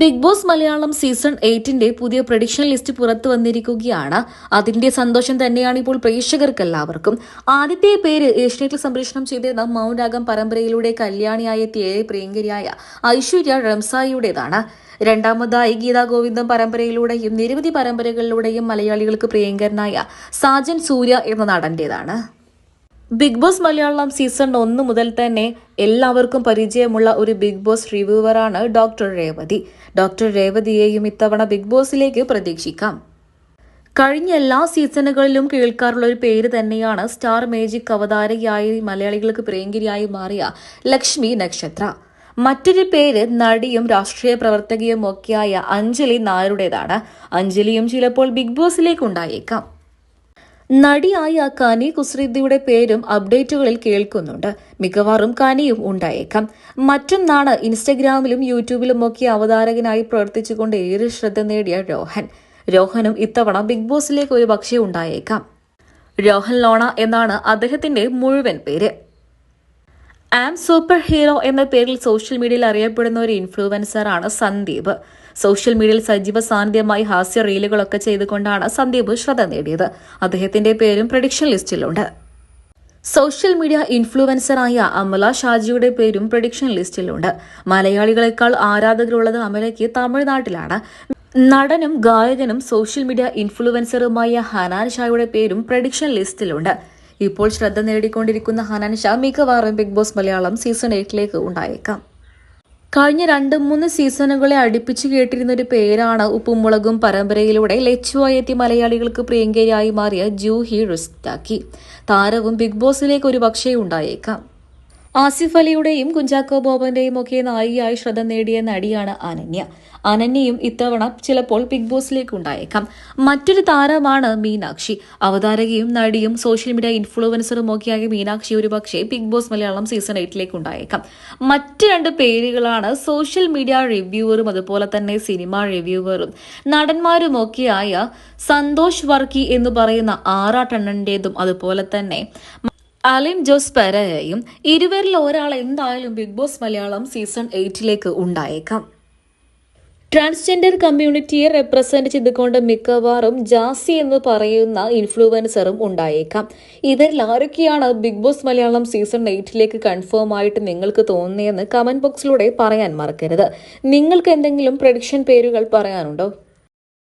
Big boss Malayalam season 8 പുതിയ prediction list പുറത്തു വന്നിരിക്കുകയാണ്. അതിന്റെ സന്തോഷം തന്നെയാണ് ഇപ്പോൾ പ്രേക്ഷകർക്കെല്ലാവർക്കും. ആദ്യത്തെ പേര് ഏഷ്യനെറ്റിൽ സംപ്രേഷണം ചെയ്തിരുന്ന മൗനരാഗം പരമ്പരയിലൂടെ കല്യാണിയായ പ്രിയങ്കരിയായ ഐശ്വര്യ റംസായിയുടേതാണ്. രണ്ടാമതായി ഗീതാ ഗോവിന്ദം പരമ്പരയിലൂടെയും നിരവധി പരമ്പരകളിലൂടെയും മലയാളികൾക്ക് പ്രിയങ്കരനായ സാജൻ സൂര്യ എന്ന നടന്റേതാണ്. ബിഗ് ബോസ് മലയാളം സീസൺ 1 മുതൽ തന്നെ എല്ലാവർക്കും പരിചയമുള്ള ഒരു ബിഗ് ബോസ് റിവ്യൂവറാണ് ഡോക്ടർ രേവതി. ഡോക്ടർ രേവതിയെയും ഇത്തവണ ബിഗ് ബോസിലേക്ക് പ്രതീക്ഷിക്കാം. കഴിഞ്ഞ എല്ലാ സീസണുകളിലും കേൾക്കാറുള്ള ഒരു പേര് തന്നെയാണ് സ്റ്റാർ മേജിക് അവതാരകയായി മലയാളികൾക്ക് പ്രിയങ്കരിയായി മാറിയ ലക്ഷ്മി നക്ഷത്ര. മറ്റൊരു പേര് നടിയും രാഷ്ട്രീയ പ്രവർത്തകയും ഒക്കെയായ അഞ്ജലി നായരുടേതാണ്. അഞ്ജലിയും ചിലപ്പോൾ ബിഗ് ബോസിലേക്ക് ഉണ്ടായേക്കാം. നടിയായ കനി കുസൃതിയുടെ പേരും അപ്ഡേറ്റുകളിൽ കേൾക്കുന്നുണ്ട്. മിക്കവാറും കനിയും ഉണ്ടായേക്കാം. മറ്റൊന്നാണ് ഇൻസ്റ്റഗ്രാമിലും യൂട്യൂബിലുമൊക്കെ അവതാരകനായി പ്രവർത്തിച്ചുകൊണ്ട് ഏറെ ശ്രദ്ധ നേടിയ രോഹൻ. രോഹനും ഇത്തവണ ബിഗ് ബോസിലേക്ക് ഒരു പക്ഷേ ഉണ്ടായേക്കാം. രോഹൻ ലോണ എന്നാണ് അദ്ദേഹത്തിന്റെ മുഴുവൻ പേര്. ആം സൂപ്പർ ഹീറോ എന്ന പേരിൽ സോഷ്യൽ മീഡിയയിൽ അറിയപ്പെടുന്ന ഒരു ഇൻഫ്ലുവൻസറാണ് സന്ദീപ്. സോഷ്യൽ മീഡിയയിൽ സജീവ സാന്നിധ്യമായി ഹാസ്യ റീലുകളൊക്കെ ചെയ്തുകൊണ്ടാണ് സന്ദീപ് ശ്രദ്ധ നേടിയത്. അദ്ദേഹത്തിന്റെ പേരും പ്രഡിക്ഷൻ ലിസ്റ്റിലുണ്ട്. സോഷ്യൽ മീഡിയ ഇൻഫ്ലുവൻസറായ അമല ഷാജിയുടെ പേരും പ്രഡിക്ഷൻ ലിസ്റ്റിലുണ്ട്. മലയാളികളെക്കാൾ ആരാധകരുള്ളത് അമലയ്ക്ക് തമിഴ്നാട്ടിലാണ്. നടനും ഗായകനും സോഷ്യൽ മീഡിയ ഇൻഫ്ലുവൻസറുമായ ഹനാൻ ഷായുടെ പേരും പ്രഡിക്ഷൻ ലിസ്റ്റിലുണ്ട്. ഇപ്പോൾ ശ്രദ്ധ നേടിക്കൊണ്ടിരിക്കുന്ന ഹനാൻ ഷാ മിക്കവാറും ബിഗ് ബോസ് മലയാളം സീസൺ 8 ഉണ്ടായേക്കാം. കഴിഞ്ഞ 2-3 സീസണുകളെ അടുപ്പിച്ച് കേട്ടിരുന്ന ഒരു പേരാണ് ഉപ്പുമുളകും പരമ്പരയിലൂടെ ലച്ചുവായി എത്തി മലയാളികൾക്ക് പ്രിയങ്കയായി മാറിയ ജൂഹി റുസ്താക്കി. താരവും ബിഗ് ബോസിലേക്ക് ഒരു പക്ഷേ ഉണ്ടായേക്കാം. ആസിഫ് അലിയുടെയും കുഞ്ചാക്കോ ബോബന്റെയും ഒക്കെ നായികയായി ശ്രദ്ധ നേടിയ നടിയാണ് അനന്യ. അനന്യയും ഇത്തവണ ചിലപ്പോൾ ബിഗ് ബോസിലേക്ക് ഉണ്ടായേക്കാം. മറ്റൊരു താരമാണ് മീനാക്ഷി. അവതാരകയും നടിയും സോഷ്യൽ മീഡിയ ഇൻഫ്ലുവൻസറും ഒക്കെയായ മീനാക്ഷി ഒരു പക്ഷേ ബിഗ് ബോസ് മലയാളം സീസൺ 8 ഉണ്ടായേക്കാം. മറ്റ് 2 പേരുകളാണ് സോഷ്യൽ മീഡിയ റിവ്യൂവറും അതുപോലെ തന്നെ സിനിമ റിവ്യൂവറും നടന്മാരുമൊക്കെയായ സന്തോഷ് വർക്കി എന്ന് പറയുന്ന ആറാട്ടണ്ണന്റേതും അതുപോലെ തന്നെ അലിൻ ജോസ് പെരയും. ഇരുവരിൽ ഒരാൾ എന്തായാലും ബിഗ് ബോസ് മലയാളം സീസൺ 8 ഉണ്ടായേക്കാം. ട്രാൻസ്ജെൻഡർ കമ്മ്യൂണിറ്റിയെ റെപ്രസെന്റ് ചെയ്തുകൊണ്ട് മിക്കവാറും ജാസി എന്ന് പറയുന്ന ഇൻഫ്ലുവൻസറും ഉണ്ടായേക്കാം. ഇവരിൽ ആരൊക്കെയാണ് big boss Malayalam season 8 confirm ആയിട്ട് നിങ്ങൾക്ക് തോന്നുന്നതെന്ന് കമന്റ് ബോക്സിലൂടെ പറയാൻ മറക്കരുത്. നിങ്ങൾക്ക് എന്തെങ്കിലും പ്രഡിക്ഷൻ പേരുകൾ പറയാനുണ്ടോ?